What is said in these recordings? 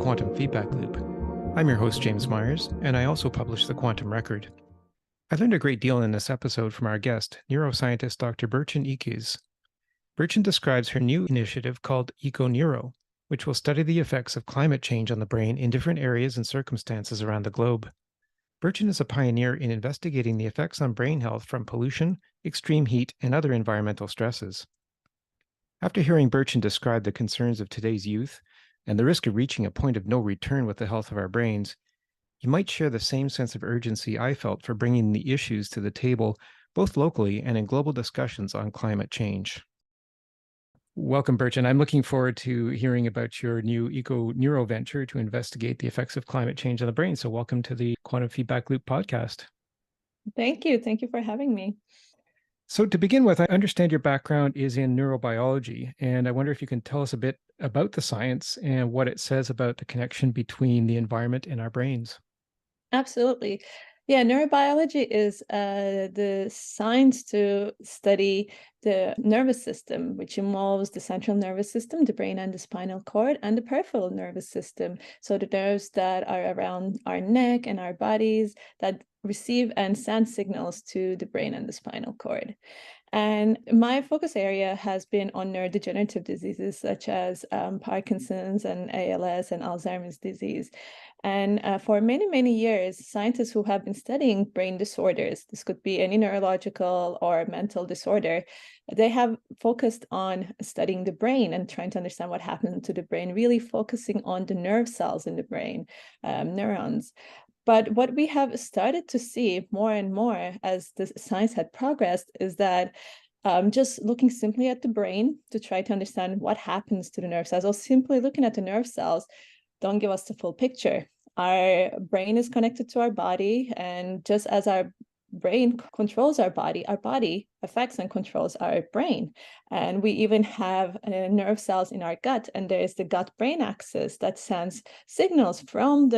Quantum Feedback Loop. I'm your host, James Myers, and I also publish the Quantum Record. I learned a great deal in this episode from our guest, neuroscientist Dr. Burcin Ikiz. Burcin describes her new initiative called EcoNeuro, which will study the effects of climate change on the brain in different areas and circumstances around the globe. Burcin is a pioneer in investigating the effects on brain health from pollution, extreme heat, and other environmental stresses. After hearing Burcin describe the concerns of today's youth and the risk of reaching a point of no return with the health of our brains, you might share the same sense of urgency I felt for bringing the issues to the table, both locally and in global discussions on climate change. Welcome, Burcin. I'm looking forward to hearing about your new EcoNeuro venture to investigate the effects of climate change on the brain. So welcome to the Quantum Feedback Loop podcast. Thank you. Thank you for having me. So to begin with, I understand your background is in neurobiology, and I wonder if you can tell us a bit about the science and what it says about the connection between the environment and our brains. Absolutely. Yeah, neurobiology is the science to study the nervous system, which involves the central nervous system, the brain and the spinal cord, and the peripheral nervous system. So the nerves that are around our neck and our bodies that receive and send signals to the brain and the spinal cord. And my focus area has been on neurodegenerative diseases such as Parkinson's and ALS and Alzheimer's disease. And for many, many years, scientists who have been studying brain disorders, this could be any neurological or mental disorder, they have focused on studying the brain and trying to understand what happens to the brain, really focusing on the nerve cells in the brain, neurons. But what we have started to see more and more as the science had progressed is that just looking simply at the brain to try to understand what happens to the nerve cells, or simply looking at the nerve cells, don't give us the full picture. Our brain is connected to our body, and just as our brain controls our body affects and controls our brain. And we even have nerve cells in our gut, and there is the gut-brain axis that sends signals from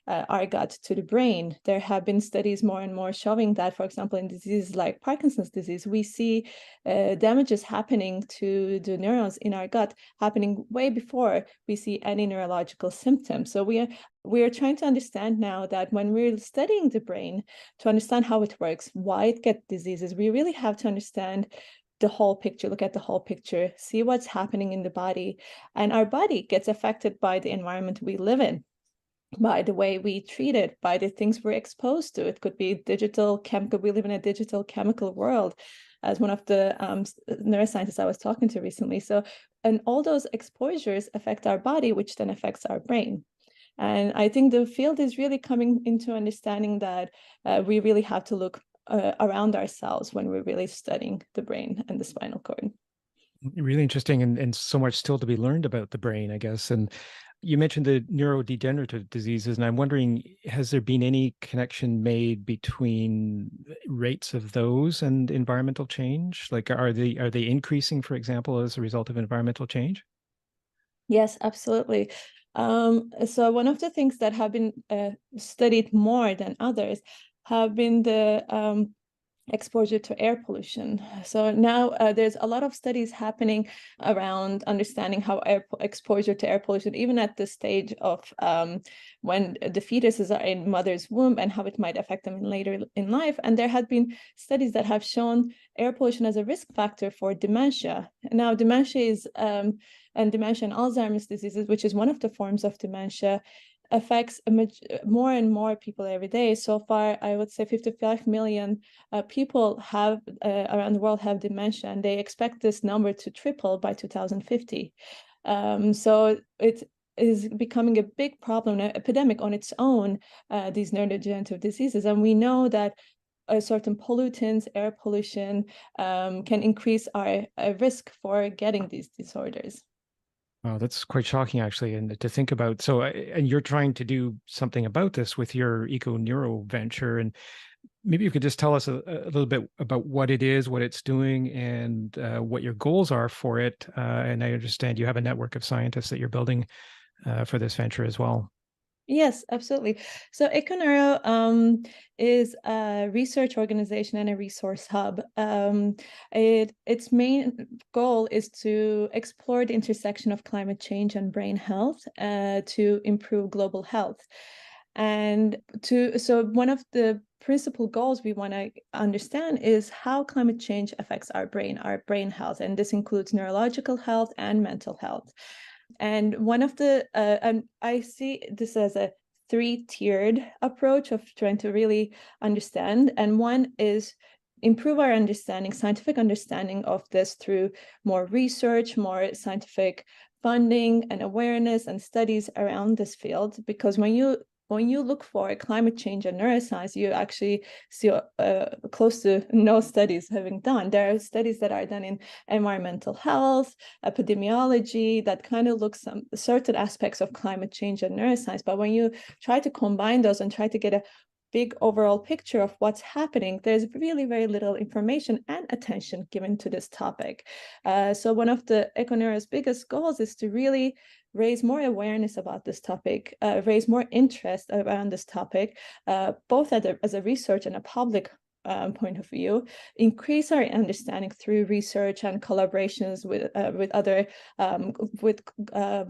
our gut to the brain. There have been studies more and more showing that, for example, in diseases like Parkinson's disease, we see damages happening to the neurons in our gut happening way before we see any neurological symptoms. So we are trying to understand now that when we're studying the brain to understand how it works, why it gets diseases, we really have to understand the whole picture, look at the whole picture, see what's happening in the body. And our body gets affected by the environment we live in, by the way we treat it, by the things we're exposed to. It could be digital, chemical. We live in a digital chemical world, as one of the neuroscientists I was talking to recently. So, and all those exposures affect our body, which then affects our brain. And I think the field is really coming into understanding that we really have to look around ourselves when we're really studying the brain and the spinal cord. Really interesting, and so much still to be learned about the brain, I guess. And you mentioned the neurodegenerative diseases, and I'm wondering, has there been any connection made between rates of those and environmental change? Like, are they increasing, for example, as a result of environmental change? Yes, absolutely. So one of the things that have been studied more than others have been the exposure to air pollution. So now there's a lot of studies happening around understanding how exposure to air pollution, even at the stage of when the fetuses are in mother's womb, and how it might affect them later in life. And there have been studies that have shown air pollution as a risk factor for dementia. Now, dementia and Alzheimer's diseases, which is one of the forms of dementia, affects more and more people every day. So far, I would say 55 million people have around the world have dementia, and they expect this number to triple by 2050. So it is becoming a big problem, an epidemic on its own, these neurodegenerative diseases. And we know that certain pollutants, air pollution, can increase our risk for getting these disorders. Wow, that's quite shocking, actually, and to think about. So, and you're trying to do something about this with your EcoNeuro venture, and maybe you could just tell us a little bit about what it is, what it's doing, and what your goals are for it. And I understand you have a network of scientists that you're building for this venture as well. Yes, absolutely. So EcoNeuro is a research organization and a resource hub. Its main goal is to explore the intersection of climate change and brain health to improve global health. So one of the principal goals we want to understand is how climate change affects our brain health, and this includes neurological health and mental health. And one of the, and I see this as a three-tiered approach of trying to really understand. And one is improve our understanding, scientific understanding of this through more research, more scientific funding and awareness and studies around this field. Because when you look for climate change and neuroscience, you actually see close to no studies having done. There are studies that are done in environmental health, epidemiology, that kind of looks at certain aspects of climate change and neuroscience. But when you try to combine those and try to get a big overall picture of what's happening, there's really very little information and attention given to this topic. So one of the EcoNeuro's biggest goals is to really raise more awareness about this topic, raise more interest around this topic, both as a research and a public point of view, increase our understanding through research and collaborations with other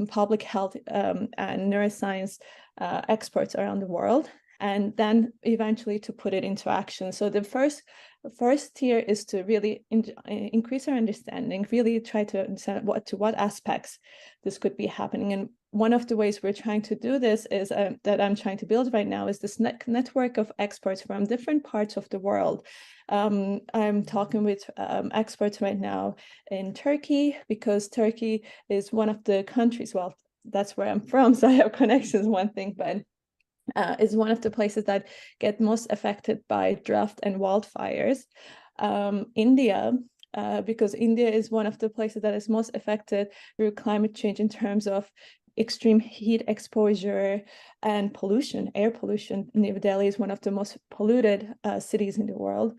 public health and neuroscience experts around the world, and then eventually to put it into action. So the first tier is to really increase our understanding, really try to understand what aspects this could be happening. And one of the ways we're trying to do this is that I'm trying to build right now is this network of experts from different parts of the world. I'm talking with experts right now in Turkey, because Turkey is one of the countries, well, that's where I'm from, so I have connections, one thing, but is one of the places that get most affected by drought and wildfires. India, because India is one of the places that is most affected through climate change in terms of extreme heat exposure and pollution, air pollution. New Delhi is one of the most polluted cities in the world.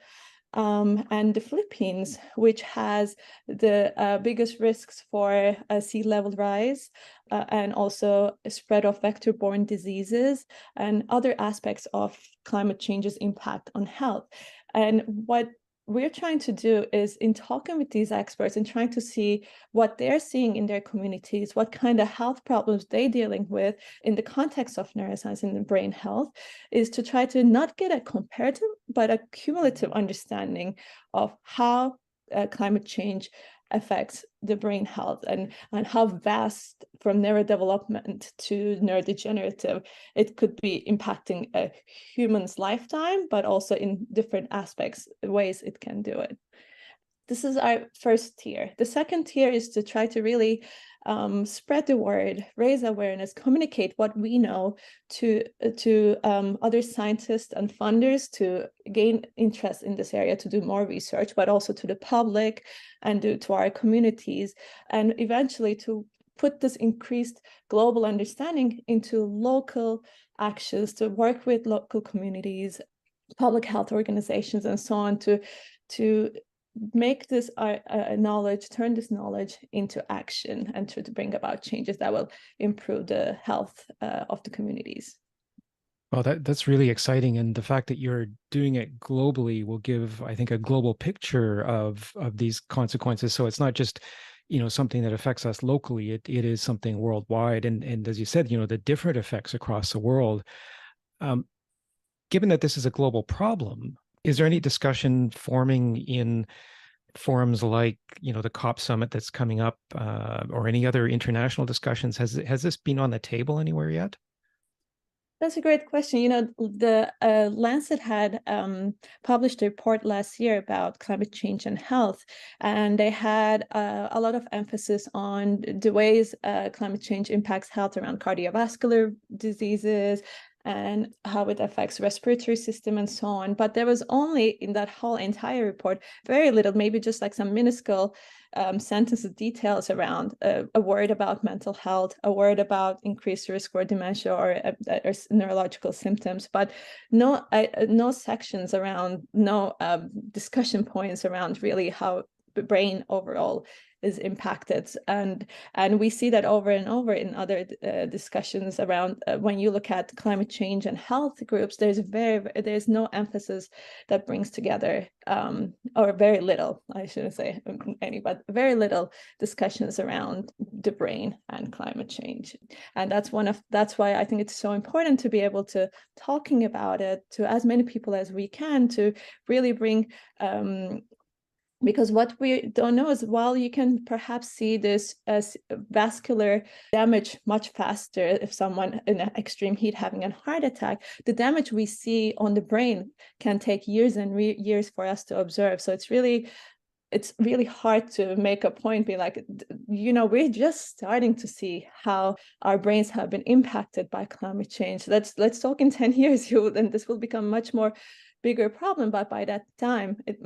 And the Philippines, which has the biggest risks for sea level rise and also a spread of vector-borne diseases and other aspects of climate change's impact on health. And what we're trying to do is, in talking with these experts and trying to see what they're seeing in their communities, what kind of health problems they're dealing with in the context of neuroscience and brain health, is to try to not get a comparative, but a cumulative understanding of how climate change affects the brain health and how vast, from neurodevelopment to neurodegenerative, it could be impacting a human's lifetime, but also in different aspects, ways it can do it. This is our first tier. The second tier is to try to really spread the word, raise awareness, communicate what we know to other scientists and funders to gain interest in this area, to do more research, but also to the public and to our communities, and eventually to put this increased global understanding into local actions, to work with local communities, public health organizations, and so on, to make this knowledge, turn this knowledge into action, and to bring about changes that will improve the health of the communities. Well, that's really exciting, and the fact that you're doing it globally will give, I think, a global picture of these consequences. So it's not just, something that affects us locally. It is something worldwide, and as you said, the different effects across the world. Given that this is a global problem, is there any discussion forming in forums like, the COP summit that's coming up, or any other international discussions? Has this been on the table anywhere yet? That's a great question. The Lancet had published a report last year about climate change and health, and they had a lot of emphasis on the ways climate change impacts health around cardiovascular diseases and how it affects respiratory system and so on. But there was only, in that whole entire report, very little, maybe just like some minuscule sentences, details around a word about mental health, a word about increased risk for dementia or neurological symptoms, but no sections around, no discussion points around really how the brain overall is impacted, and we see that over and over in other discussions around when you look at climate change and health groups. There's no emphasis that brings together, or very little, I shouldn't say any, but very little discussions around the brain and climate change. And that's why I think it's so important to be able to talking about it to as many people as we can, to really bring because what we don't know is, while you can perhaps see this as vascular damage much faster if someone in extreme heat having a heart attack, the damage we see on the brain can take years and years for us to observe. So it's really hard to make a point, be like, we're just starting to see how our brains have been impacted by climate change. Let's talk in 10 years, and this will become much more bigger problem, but by that time it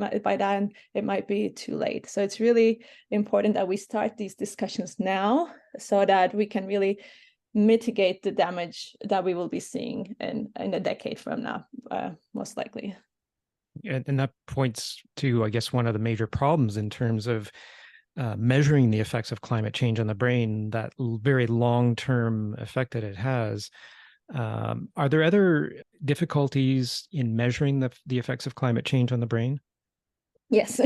might be too late. So it's really important that we start these discussions now, so that we can really mitigate the damage that we will be seeing in a decade from now, most likely. And that points to, I guess, one of the major problems in terms of measuring the effects of climate change on the brain, that very long-term effect that it has. Are there other difficulties in measuring the effects of climate change on the brain? Yes,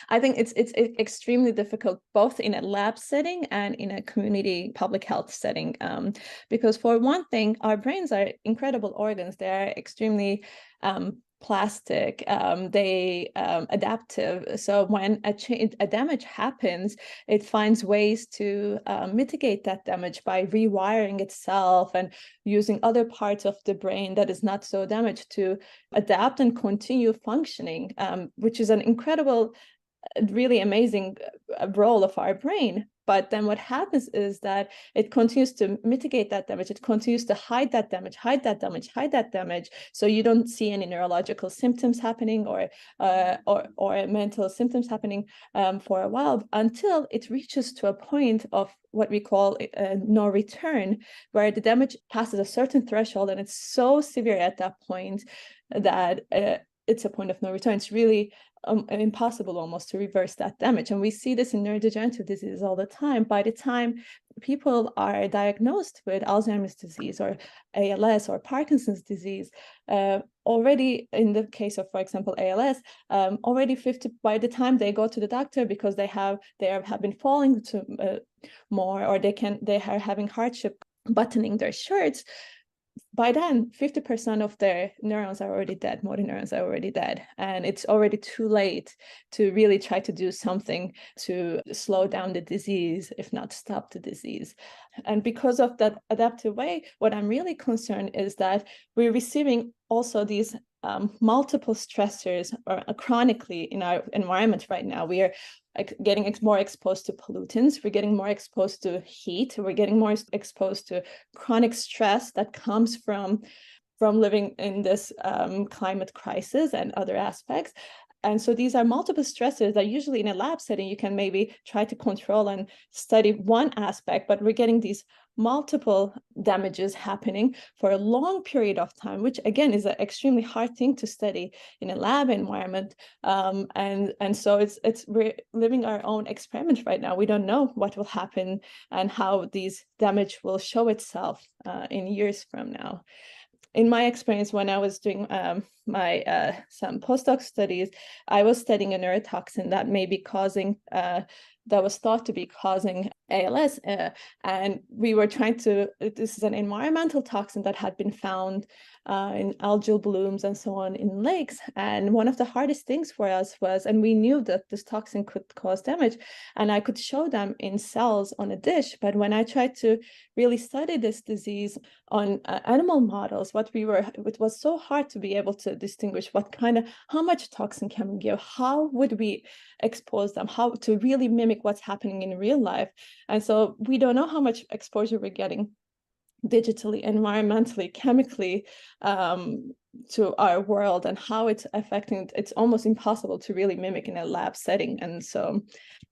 I think it's extremely difficult, both in a lab setting and in a community public health setting, because for one thing, our brains are incredible organs. They are extremely plastic, they adaptive. So when a damage happens, it finds ways to mitigate that damage by rewiring itself and using other parts of the brain that is not so damaged to adapt and continue functioning, which is an incredible, really amazing role of our brain. But then what happens is that it continues to mitigate that damage. It continues to hide that damage. So you don't see any neurological symptoms happening or mental symptoms happening for a while, until it reaches to a point of what we call no return, where the damage passes a certain threshold, and it's so severe at that point that it's a point of no return. It's really impossible almost to reverse that damage. And we see this in neurodegenerative diseases all the time. By the time people are diagnosed with Alzheimer's disease or ALS or Parkinson's disease, already in the case of, for example, ALS, already 50, by the time they go to the doctor, because they have been falling to more, or they are having hardship buttoning their shirts, by then 50% of their neurons are already dead, motor neurons are already dead, and it's already too late to really try to do something to slow down the disease, if not stop the disease. And because of that adaptive way, what I'm really concerned is that we're receiving also these multiple stressors chronically in our environment right now. We are getting more exposed to pollutants, we're getting more exposed to heat, we're getting more exposed to chronic stress that comes from living in this climate crisis and other aspects. And so these are multiple stressors that usually in a lab setting you can maybe try to control and study one aspect, but we're getting these multiple damages happening for a long period of time, which again is an extremely hard thing to study in a lab environment. And so we're living our own experiment right now. We don't know what will happen and how these damage will show itself in years from now. In my experience, when I was doing my some postdoc studies, I was studying a neurotoxin that may be causing, that was thought to be causing ALS. And we were trying to, this is an environmental toxin that had been found in algal blooms and so on in lakes. And one of the hardest things for us was, and we knew that this toxin could cause damage, and I could show them in cells on a dish. But when I tried to really study this disease on animal models, it was so hard to be able to distinguish how much toxin can we give, how would we expose them, how to really mimic what's happening in real life. And so we don't know how much exposure we're getting digitally, environmentally, chemically to our world, and how it's affecting. It's almost impossible to really mimic in a lab setting. And so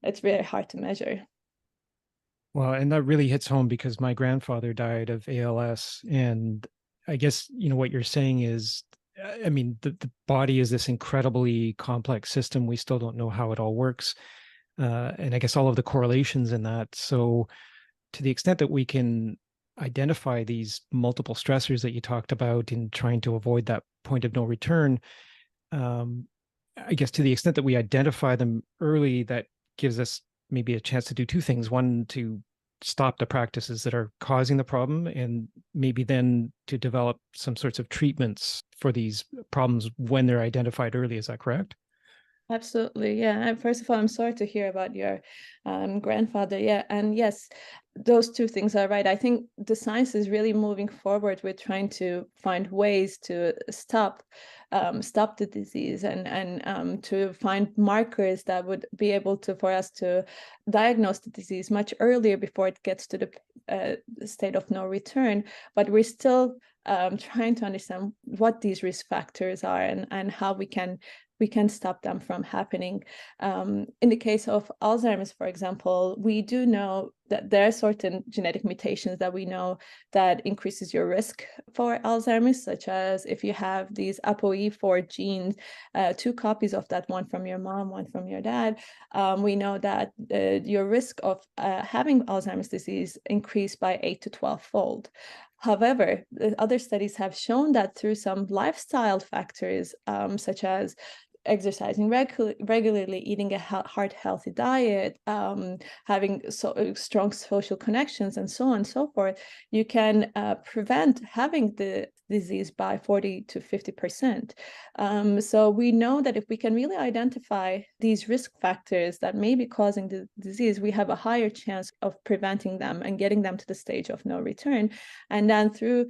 it's very hard to measure. Well, and that really hits home, because my grandfather died of ALS. And I guess, what you're saying is, I mean, the body is this incredibly complex system. We still don't know how it all works. and I guess all of the correlations in that. So to the extent that we can identify these multiple stressors that you talked about in trying to avoid that point of no return, um, I guess to the extent that we identify them early, that gives us maybe a chance to do two things. One, to stop the practices that are causing the problem, and maybe then to develop some sorts of treatments for these problems when they're identified early. Is that correct? Absolutely, yeah. And first of all, I'm sorry to hear about your grandfather. Yeah, and yes, those two things are right. I think the science is really moving forward with trying to find ways to stop the disease and to find markers that would be able to for us to diagnose the disease much earlier before it gets to the state of no return. But we're still trying to understand what these risk factors are and how we can stop them from happening. In the case of Alzheimer's, for example, we do know that there are certain genetic mutations that we know that increases your risk for Alzheimer's, such as if you have these ApoE4 genes, two copies of that, one from your mom, one from your dad, we know that your risk of having Alzheimer's disease increased by 8 to 12 fold. However, the other studies have shown that through some lifestyle factors, such as exercising regularly, eating a heart healthy diet, having strong social connections, and so on and so forth, you can prevent having the disease by 40 to 50%. So we know that if we can really identify these risk factors that may be causing the disease, we have a higher chance of preventing them and getting them to the stage of no return. And then through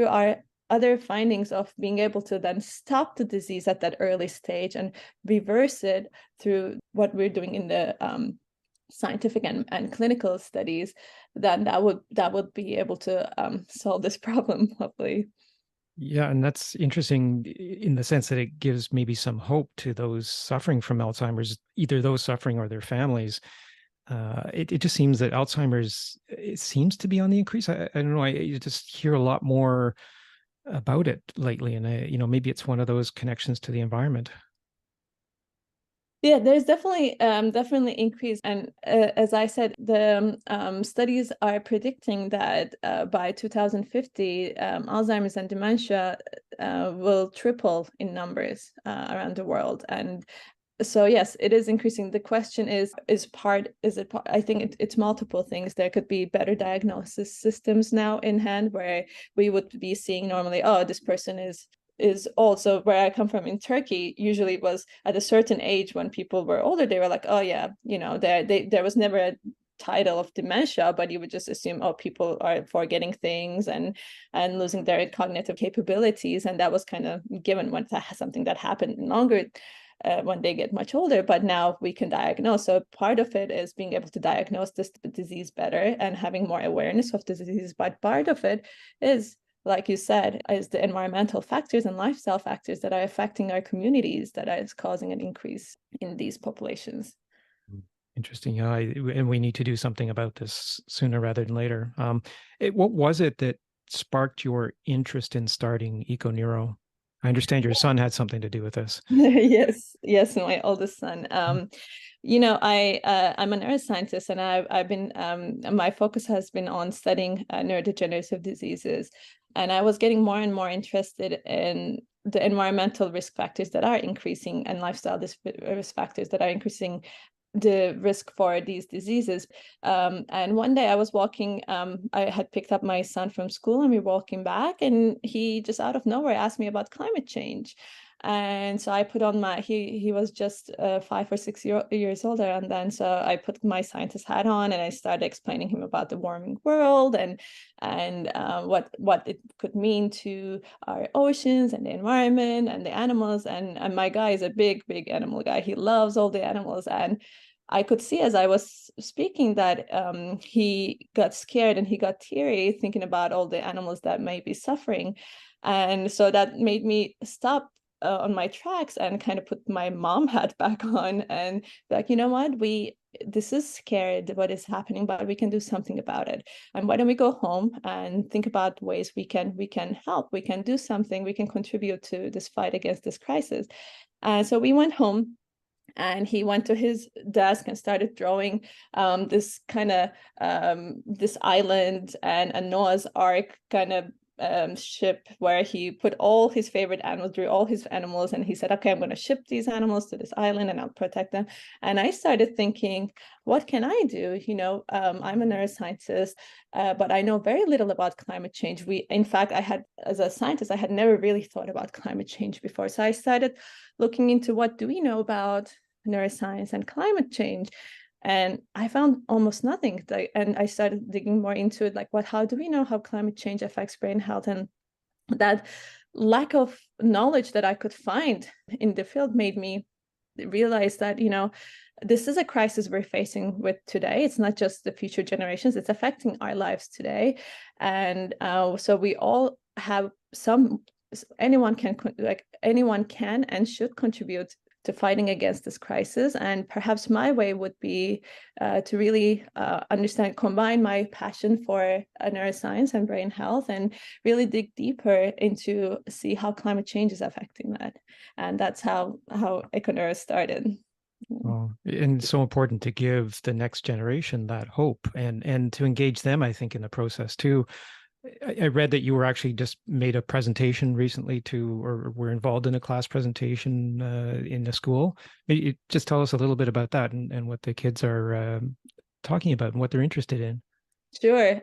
our other findings of being able to then stop the disease at that early stage and reverse it through what we're doing in the scientific and clinical studies, then that would be able to solve this problem, hopefully. Yeah, and that's interesting in the sense that it gives maybe some hope to those suffering from Alzheimer's, either those suffering or their families. It just seems that Alzheimer's, it seems to be on the increase. I don't know. I just hear a lot more about it lately, and maybe it's one of those connections to the environment. Yeah, there's definitely increase, and as I said, the studies are predicting that by 2050, Alzheimer's and dementia will triple in numbers around the world, and so yes, it is increasing. The question is I think it's multiple things. There could be better diagnosis systems now in hand where we would be seeing normally, oh, this person is also where I come from in Turkey, usually it was at a certain age when people were older, they were like, oh yeah, there was never a title of dementia, but you would just assume, oh, people are forgetting things and losing their cognitive capabilities, and that was kind of given when something that happened longer when they get much older. But now we can diagnose. So part of it is being able to diagnose this disease better and having more awareness of the disease. But part of it is, like you said, is the environmental factors and lifestyle factors that are affecting our communities that is causing an increase in these populations. Interesting. Yeah, and we need to do something about this sooner rather than later. What was it that sparked your interest in starting EcoNeuro? I understand your son had something to do with this. Yes, my oldest son. I'm a neuroscientist, and I've been my focus has been on studying neurodegenerative diseases, and I was getting more and more interested in the environmental risk factors that are increasing and lifestyle risk factors that are increasing the risk for these diseases. And one day I was walking, I had picked up my son from school and we were walking back, and he just out of nowhere asked me about climate change. And so I put on he was just 5 or 6 years older. And then so I put my scientist hat on and I started explaining him about the warming world and what it could mean to our oceans and the environment and the animals. And my guy is a big animal guy. He loves all the animals. And I could see as I was speaking that he got scared and he got teary thinking about all the animals that may be suffering. And so that made me stop on my tracks and kind of put my mom hat back on and be like, you know what, this is scary what is happening, but we can do something about it. And why don't we go home and think about ways we can help, we can do something, we can contribute to this fight against this crisis. And so we went home And he went to his desk and started drawing this kind of this island and a Noah's Ark kind of ship, where he put all his favorite animals, drew all his animals, and he said, okay, I'm going to ship these animals to this island and I'll protect them. And I started thinking, what can I do? I'm a neuroscientist, but I know very little about climate change. In fact, as a scientist, I had never really thought about climate change before. So I started looking into what do we know about neuroscience and climate change. And I found almost nothing. And I started digging more into it, like how do we know how climate change affects brain health? And that lack of knowledge that I could find in the field made me realize that, this is a crisis we're facing with today. It's not just the future generations, it's affecting our lives today. And so we all have anyone can and should contribute to fighting against this crisis. And perhaps my way would be to really combine my passion for neuroscience and brain health, and really dig deeper into see how climate change is affecting that. And that's how EcoNeuro started. Oh, and it's so important to give the next generation that hope and to engage them, I think, in the process too. I read that you were actually just made a presentation recently or were involved in a class presentation in the school. Maybe just tell us a little bit about that and what the kids are talking about and what they're interested in. Sure.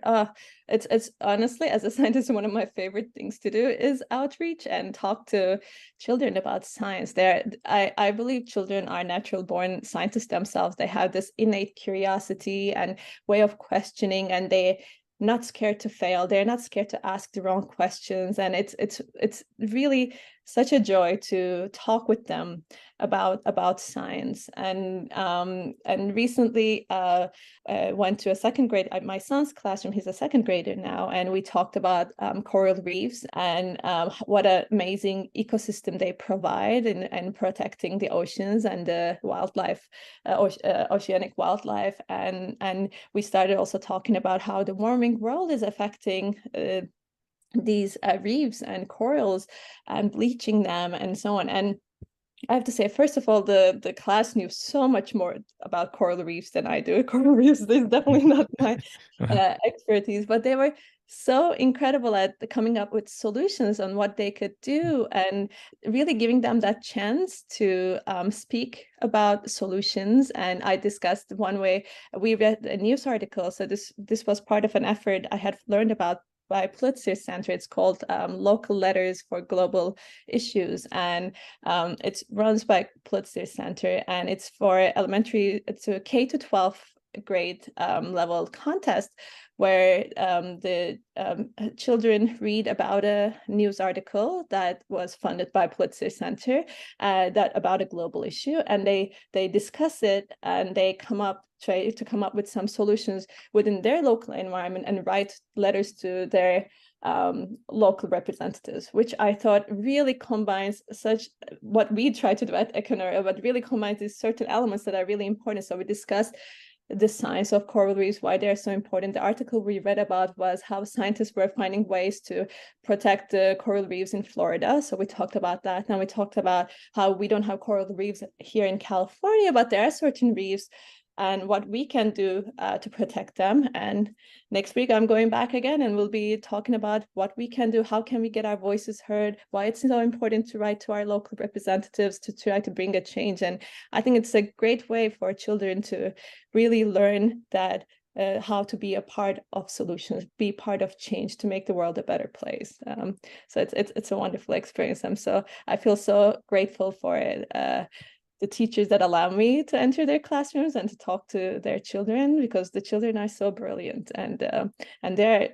It's honestly, as a scientist, one of my favorite things to do is outreach and talk to children about science. I believe children are natural born scientists themselves. They have this innate curiosity and way of questioning, and they're not scared to fail. They're not scared to ask the wrong questions. And it's really such a joy to talk with them about science. And recently went to a second grade, my son's classroom. He's a second grader now, and we talked about coral reefs and what an amazing ecosystem they provide in protecting the oceans and the wildlife, oceanic wildlife. And we started also talking about how the warming world is affecting these reefs and corals and bleaching them and so on. And I have to say, first of all, the class knew so much more about coral reefs than I do. Coral reefs is definitely not my expertise, but they were so incredible at coming up with solutions on what they could do, and really giving them that chance to speak about solutions. And I discussed one way we read a news article. So this was part of an effort I had learned about by Pulitzer Center. It's called Local Letters for Global Issues, and it runs by Pulitzer Center, and it's for elementary, it's a K to 12 grade level contest, where the children read about a news article that was funded by Pulitzer Center that about a global issue, and they discuss it, and they try to come up with some solutions within their local environment and write letters to their local representatives, which I thought really combines what we try to do at EcoNeuro, but really combines these certain elements that are really important. So we discussed the science of coral reefs, why they're so important. The article we read about was how scientists were finding ways to protect the coral reefs in Florida. So we talked about that. Now we talked about how we don't have coral reefs here in California, but there are certain reefs and what we can do to protect them. And next week, I'm going back again, and we'll be talking about what we can do, how can we get our voices heard, why it's so important to write to our local representatives to try to bring a change. And I think it's a great way for children to really learn that how to be a part of solutions, be part of change to make the world a better place. So it's a wonderful experience. I feel so grateful for it. The teachers that allow me to enter their classrooms and to talk to their children, because the children are so brilliant and they're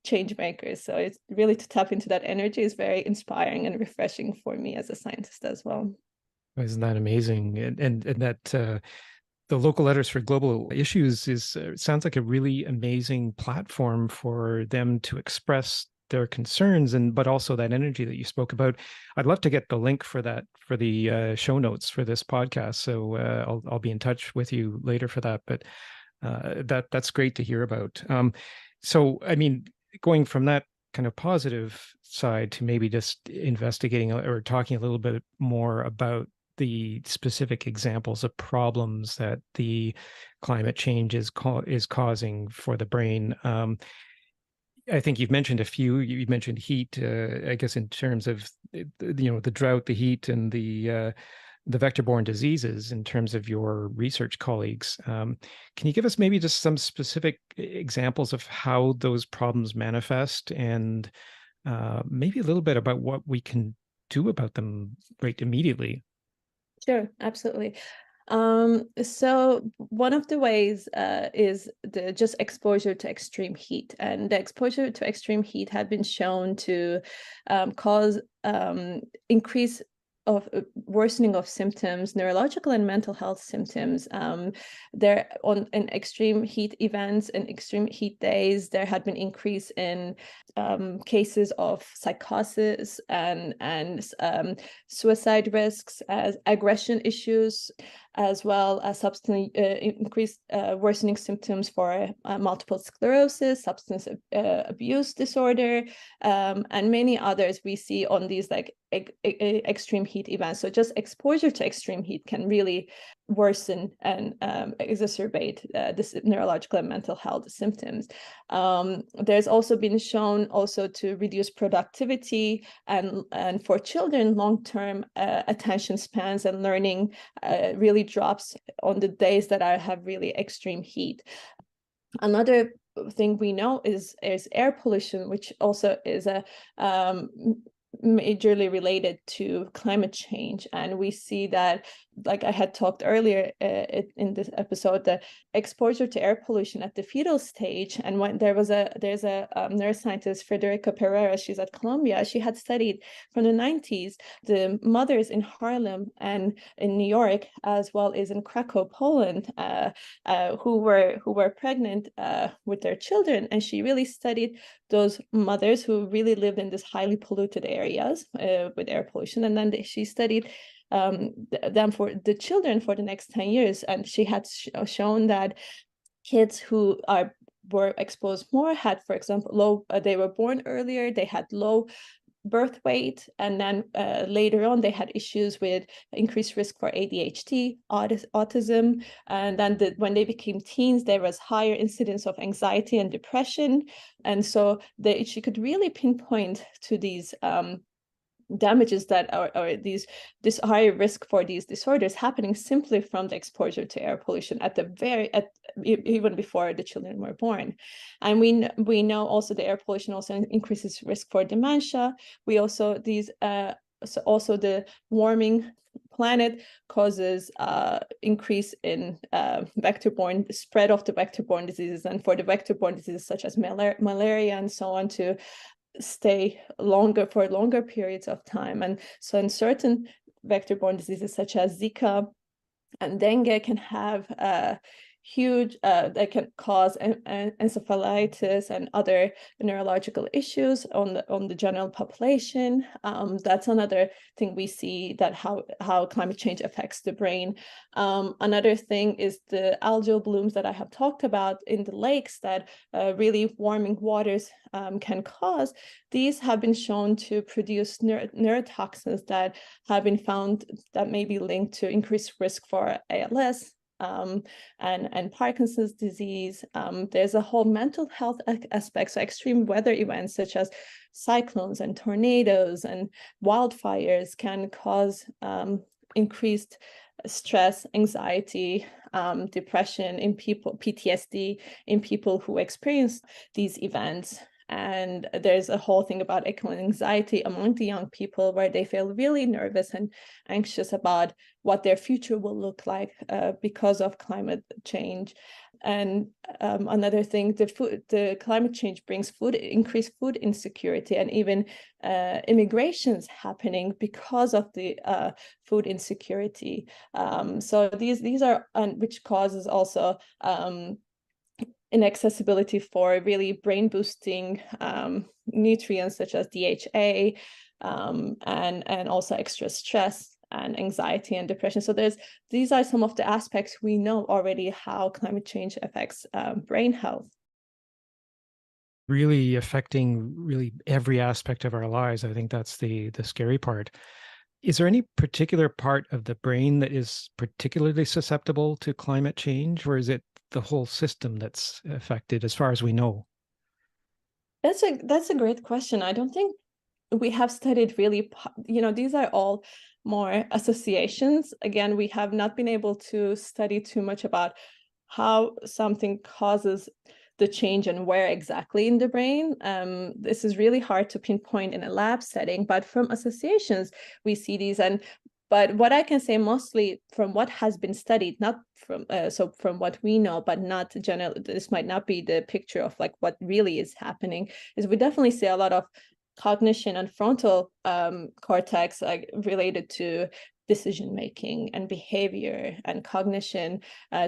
change makers. So it's really, to tap into that energy is very inspiring and refreshing for me as a scientist as well. Isn't that amazing? And that the Local Letters for Global Issues sounds like a really amazing platform for them to express their concerns, but also that energy that you spoke about. I'd love to get the link for that for the show notes for this podcast. So I'll be in touch with you later for that. But that's great to hear about. So I mean, going from that kind of positive side to maybe just investigating or talking a little bit more about the specific examples of problems that the climate change is causing for the brain. I think you've mentioned a few. You mentioned heat. I guess in terms of the drought, the heat, and the vector-borne diseases. In terms of your research colleagues, can you give us maybe just some specific examples of how those problems manifest, and maybe a little bit about what we can do about them right immediately? Sure, absolutely. So one of the ways is the just exposure to extreme heat, and the exposure to extreme heat had been shown to cause increase of worsening of symptoms, neurological and mental health symptoms. There in extreme heat events and extreme heat days, there had been increase in cases of psychosis and suicide risks, as aggression issues, as well as increased worsening symptoms for multiple sclerosis, substance abuse disorder, and many others we see on these like extreme heat events. So just exposure to extreme heat can really worsen and exacerbate this neurological and mental health symptoms. There's also been shown also to reduce productivity, and for children, long-term attention spans and learning really drops on the days that I have really extreme heat. Another thing we know is air pollution, which also is a majorly related to climate change. And we see that, like I had talked earlier in this episode, the exposure to air pollution at the fetal stage. And when there's a neuroscientist, Frederica Pereira, she's at Columbia, she had studied from the 90s the mothers in Harlem and in New York, as well as in Krakow, Poland, who were pregnant with their children. And she really studied those mothers who really lived in this highly polluted areas with air pollution. And then she studied them for the children for the next 10 years. And she had shown that kids who were exposed more had, for example, they were born earlier, they had low birth weight, and then later on they had issues with increased risk for ADHD, autism, and then when they became teens, there was higher incidence of anxiety and depression. And so she could really pinpoint to these damages that are this higher risk for these disorders happening simply from the exposure to air pollution even before the children were born. And we know also the air pollution also increases risk for dementia. We also also the warming planet causes increase in vector-borne spread of the vector-borne diseases, and for the vector-borne diseases such as malaria and so on to stay for longer periods of time. And so in certain vector-borne diseases such as Zika and dengue can have huge, they can cause encephalitis and other neurological issues on the general population. That's another thing we see, that how climate change affects the brain. Another thing is the algal blooms that I have talked about in the lakes that really warming waters can cause. These have been shown to produce neurotoxins that have been found that may be linked to increased risk for ALS, and Parkinson's disease. There's a whole mental health aspect. So extreme weather events such as cyclones and tornadoes and wildfires can cause increased stress, anxiety, depression in people, PTSD in people who experience these events. And there's a whole thing about eco-anxiety among the young people, where they feel really nervous and anxious about what their future will look like because of climate change. And another thing, the climate change brings increased food insecurity, and even immigrations happening because of the food insecurity. So these are, which causes also inaccessibility for really brain boosting nutrients such as DHA, and also extra stress and anxiety and depression. So these are some of the aspects we know already how climate change affects brain health. Really affecting really every aspect of our lives. I think that's the scary part. Is there any particular part of the brain that is particularly susceptible to climate change, or is it the whole system that's affected, as far as we know? That's a great question. I don't think we have studied really, these are all more associations. Again, we have not been able to study too much about how something causes the change and where exactly in the brain. This is really hard to pinpoint in a lab setting, but from associations, we see these. But what I can say mostly from what has been studied, not from from what we know, but not general, this might not be the picture of like what really is happening, is we definitely see a lot of cognition and frontal cortex like related to decision making and behavior and cognition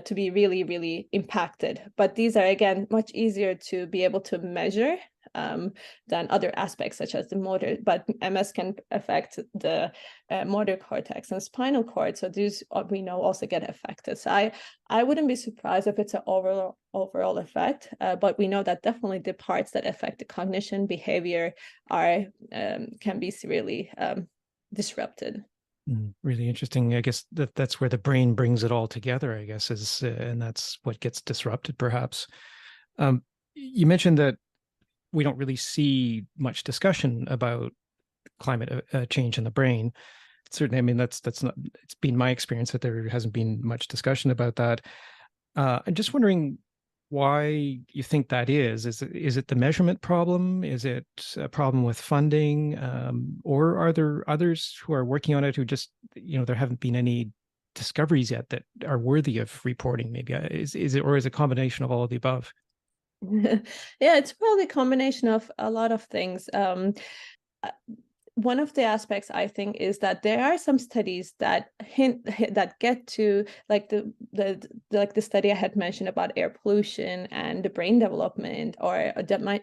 to be really, really impacted. But these are, again, much easier to be able to measure than other aspects such as the motor. But MS can affect the motor cortex and spinal cord. So these we know also get affected. So I wouldn't be surprised if it's an overall effect, but we know that definitely the parts that affect the cognition behavior are can be severely disrupted. Really interesting. I guess that's where the brain brings it all together, I guess, is and that's what gets disrupted, perhaps. You mentioned that we don't really see much discussion about climate change in the brain. Certainly, I mean, that's not, it's been my experience that there hasn't been much discussion about that. I'm just wondering why you think that is. Is it the measurement problem? Is it a problem with funding? Or are there others who are working on it who just, there haven't been any discoveries yet that are worthy of reporting? Maybe is it, or is it a combination of all of the above? Yeah, it's probably a combination of a lot of things. Uh, One of the aspects I think is that there are some studies that that get to like the study I had mentioned about air pollution and the brain development, or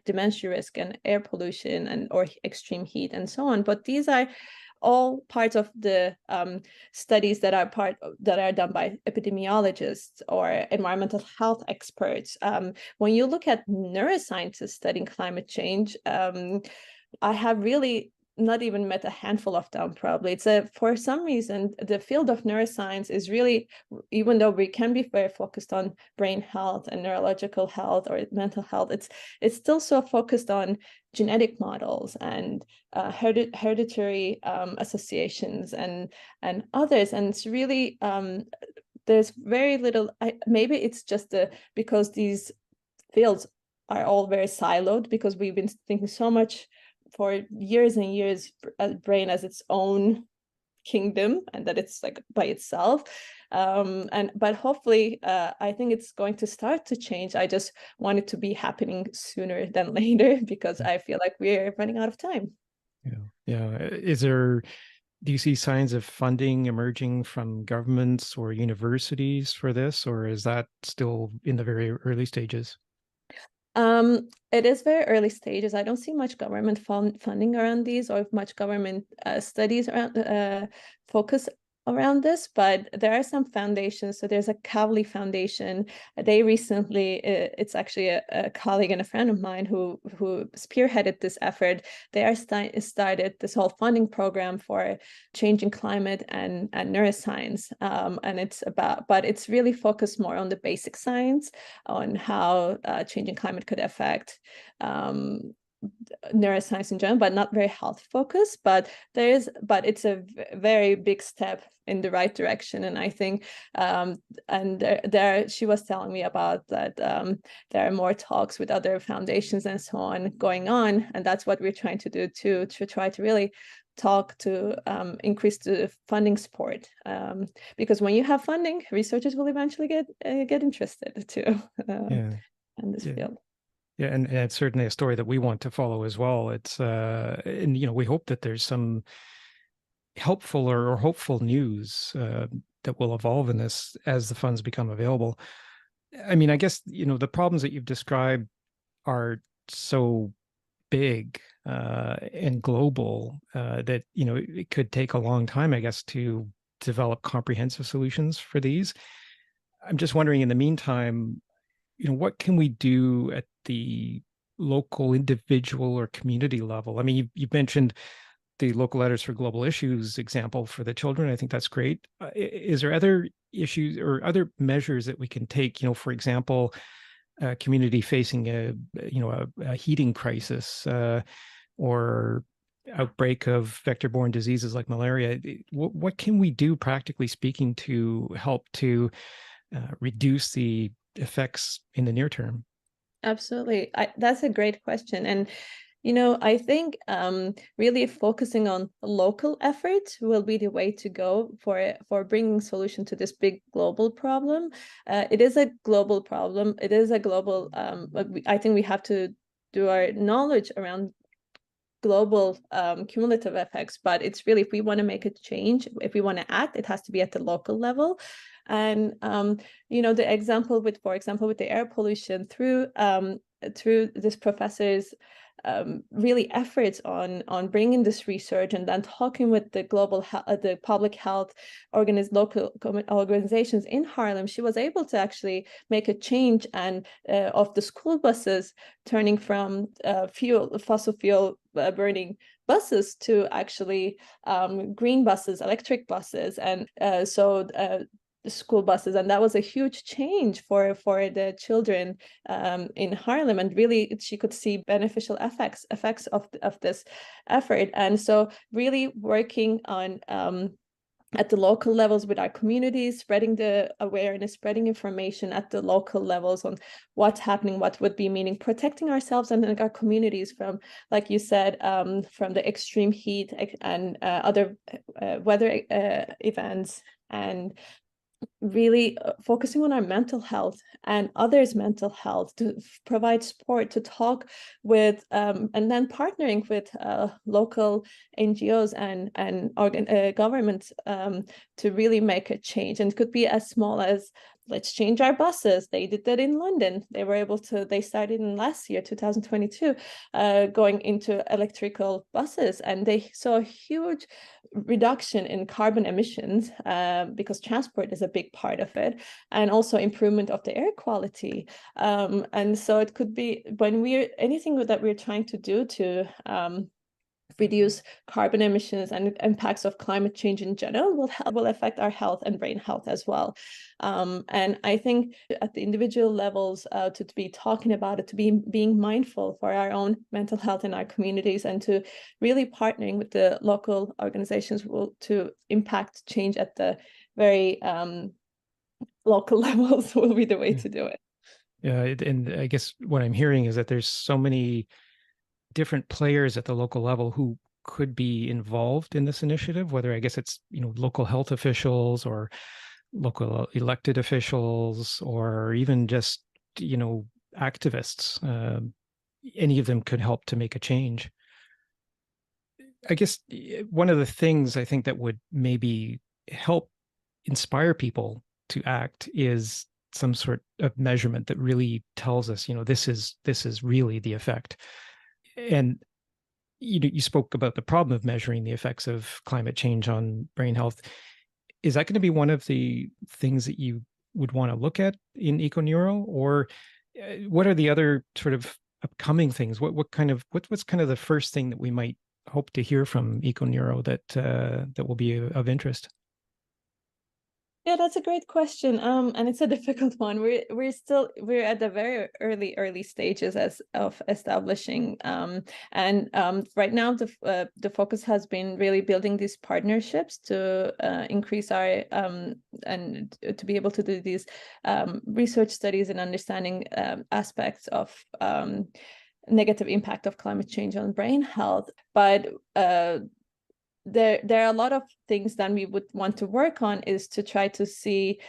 dementia risk and air pollution and or extreme heat and so on. But these are all parts of the studies that are done by epidemiologists or environmental health experts. When you look at neuroscientists studying climate change, I have really not even met a handful of them. Probably it's for some reason the field of neuroscience is really, even though we can be very focused on brain health and neurological health or mental health, it's still so focused on genetic models and hereditary associations and others, and it's really there's very little. Maybe it's just because these fields are all very siloed, because we've been thinking so much for years and years brain as its own kingdom and that it's like by itself, but hopefully I think it's going to start to change. I just want it to be happening sooner than later, because I feel like we're running out of time. Yeah. Do you see signs of funding emerging from governments or universities for this, or is that still in the very early stages? It is very early stages. I don't see much government funding around these, or much government studies around focus around this, but there are some foundations. So there's a Kavli Foundation. They recently, it's actually a colleague and a friend of mine who spearheaded this effort. They are started this whole funding program for changing climate and neuroscience, and but it's really focused more on the basic science, on how changing climate could affect neuroscience in general, but not very health focused. But it's a very big step in the right direction, and I think and there she was telling me about that there are more talks with other foundations and so on going on, and that's what we're trying to do too, to try to really talk to increase the funding support, because when you have funding, researchers will eventually get interested too Yeah. in this Yeah. field. Yeah, and it's certainly a story that we want to follow as well. It's and we hope that there's some helpful or hopeful news that will evolve in this as the funds become available. I mean, I guess the problems that you've described are so big and global that it could take a long time, I guess, to develop comprehensive solutions for these. I'm just wondering, in the meantime, what can we do at the local, individual, or community level? I mean, you've mentioned the local letters for global issues example for the children. I think that's great. Is there other issues or other measures that we can take? For example, a community facing a heating crisis or outbreak of vector-borne diseases like malaria. What can we do, practically speaking, to help to reduce the effects in the near term? Absolutely. That's a great question. And I think really focusing on local efforts will be the way to go for bringing solution to this big global problem. It is a global problem. It is a global. I think we have to do our knowledge around global cumulative effects, but it's really, if we want to make a change, if we want to act, it has to be at the local level. And the example with, for example, with the air pollution, through this professor's really efforts on bringing this research and then talking with the the public health local organizations in Harlem, she was able to actually make a change and of the school buses turning from fossil fuel burning buses to actually green buses, electric buses, and school buses. And that was a huge change for the children in Harlem, and really she could see beneficial effects of this effort. And so really working on at the local levels with our communities, spreading the awareness, spreading information at the local levels on what's happening, what would be meaning, protecting ourselves and our communities from, like you said, from the extreme heat and other weather events, and really focusing on our mental health and others' mental health, to provide support, to talk with and then partnering with local NGOs and governments to really make a change. And it could be as small as, let's change our buses. They did that in London. They started in last year, 2022, going into electrical buses, and they saw a huge reduction in carbon emissions because transport is a big part of it, and also improvement of the air quality. And so it could be, anything that we're trying to do to reduce carbon emissions and impacts of climate change in general will affect our health and brain health as well. And I think at the individual levels, to be talking about it, to be being mindful for our own mental health in our communities, and to really partnering with the local organizations to impact change at the very local levels will be the way to do it. Yeah, and I guess what I'm hearing is that there's so many different players at the local level who could be involved in this initiative, whether I guess it's local health officials or local elected officials or even just activists. Any of them could help to make a change. I guess one of the things I think that would maybe help inspire people to act is some sort of measurement that really tells us, this is really the effect. And you spoke about the problem of measuring the effects of climate change on brain health. Is that going to be one of the things that you would want to look at in EcoNeuro, or what are the other sort of upcoming things? What's kind of the first thing that we might hope to hear from EcoNeuro that will be of interest? Yeah, that's a great question. And it's a difficult one. We're at the very early stages of establishing. And right now the focus has been really building these partnerships to increase our and to be able to do these research studies and understanding aspects of negative impact of climate change on brain health. But there are a lot of things that we would want to work on, is to try to see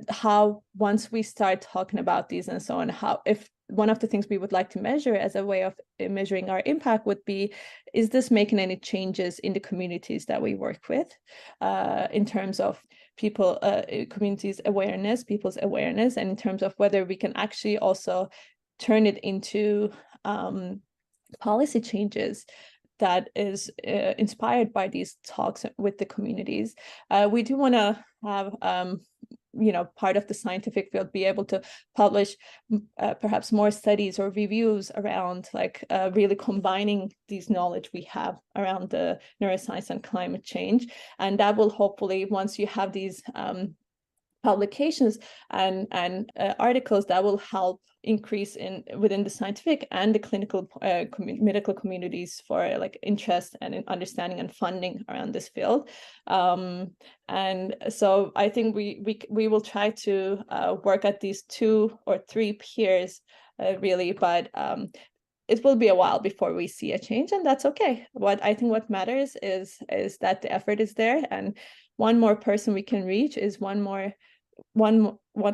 how, once we start talking about these and so on, how, if one of the things we would like to measure as a way of measuring our impact would be, is this making any changes in the communities that we work with, in terms of people's awareness, and in terms of whether we can actually also turn it into policy changes that is inspired by these talks with the communities. We do want to have part of the scientific field, be able to publish perhaps more studies or reviews around really combining these knowledge we have around the neuroscience and climate change. And that will hopefully, once you have these publications and articles, that will help increase within the scientific and the clinical medical communities for interest and in understanding and funding around this field. And so I think we will try to work at these 2 or 3 peers really, but it will be a while before we see a change, and that's okay. What matters is that the effort is there, and one more person we can reach is one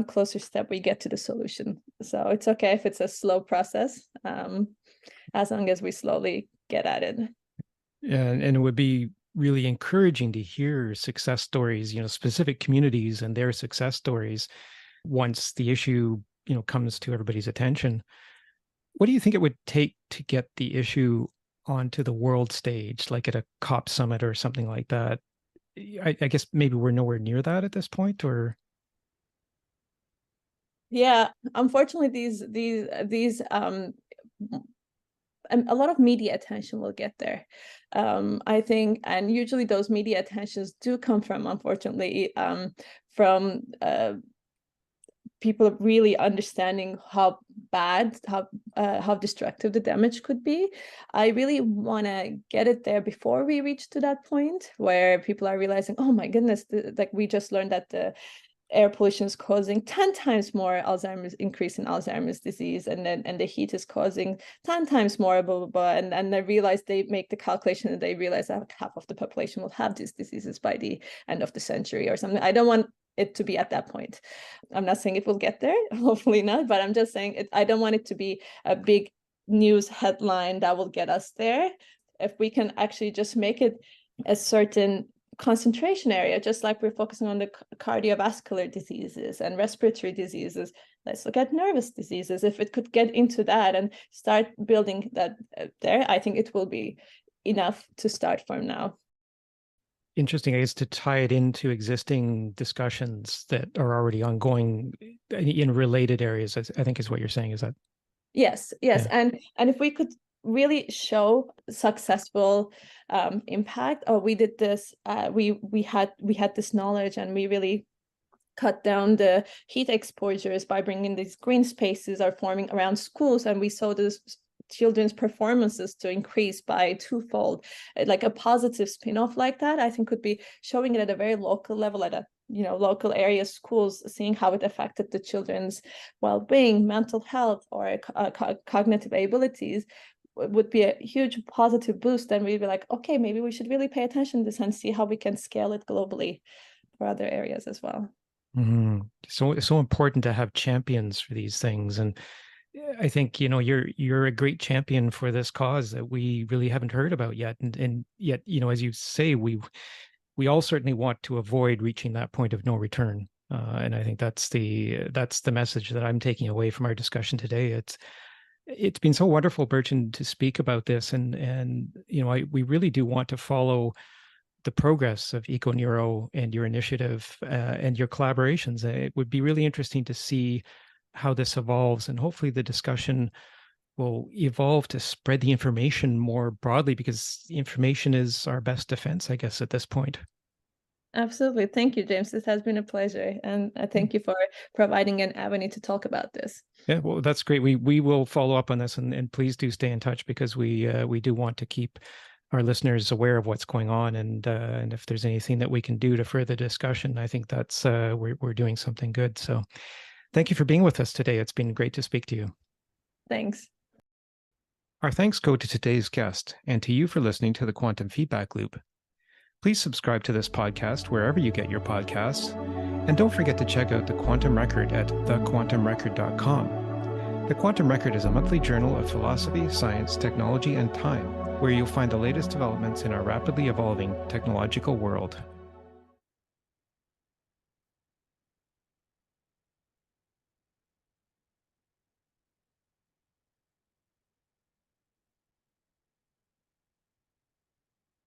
closer step we get to the solution. So it's okay if it's a slow process, as long as we slowly get at it. Yeah, and it would be really encouraging to hear success stories, specific communities and their success stories once the issue, comes to everybody's attention. What do you think it would take to get the issue onto the world stage, like at a COP summit or something like that? I guess maybe we're nowhere near that at this point, or? Yeah, unfortunately, these a lot of media attention will get there, I think, and usually those media attentions do come from, unfortunately, from people really understanding how bad, how destructive the damage could be. I really want to get it there before we reach to that point where people are realizing, oh my goodness, we just learned that the air pollution is causing 10 times more increase in Alzheimer's disease, and the heat is causing 10 times more, blah, blah, blah. And they realize, they make the calculation, and they realize that half of the population will have these diseases by the end of the century or something. I don't want it to be at that point. I'm not saying it will get there, hopefully not, but I'm just saying I don't want it to be a big news headline that will get us there. If we can actually just make it a certain concentration area, just like we're focusing on the cardiovascular diseases and respiratory diseases, let's look at nervous diseases. If it could get into that and start building that there, I think it will be enough to start from now. Interesting, I guess, to tie it into existing discussions that are already ongoing in related areas, I think is what you're saying. Is that? Yes. Yeah. And if we could really show successful impact, or we did this, we had this knowledge, and we really cut down the heat exposures by bringing these green spaces are forming around schools, and we saw this children's performances to increase by 2-fold, like a positive spin-off like that, I think could be showing it at a very local level, at a local area schools, seeing how it affected the children's well-being, mental health, or cognitive abilities, would be a huge positive boost. And we'd be like, okay, maybe we should really pay attention to this and see how we can scale it globally for other areas as well. Mm-hmm. So it's so important to have champions for these things. And I think, you're a great champion for this cause that we really haven't heard about yet. And yet, as you say, we all certainly want to avoid reaching that point of no return. And I think that's the message that I'm taking away from our discussion today. It's been so wonderful, Burcin, to speak about this. And we really do want to follow the progress of EcoNeuro and your initiative and your collaborations. It would be really interesting to see how this evolves, and hopefully the discussion will evolve to spread the information more broadly, because information is our best defense, I guess, at this point. Absolutely. Thank you, James. This has been a pleasure. And I thank you for providing an avenue to talk about this. Yeah, well, that's great. We will follow up on this, and please do stay in touch, because we do want to keep our listeners aware of what's going on. And if there's anything that we can do to further discussion, I think that's we're doing something good. So thank you for being with us today. It's been great to speak to you. Thanks. Our thanks go to today's guest, and to you for listening to the Quantum Feedback Loop. Please subscribe to this podcast wherever you get your podcasts, and don't forget to check out the Quantum Record at thequantumrecord.com. The Quantum Record is a monthly journal of philosophy, science, technology, and time, where you'll find the latest developments in our rapidly evolving technological world.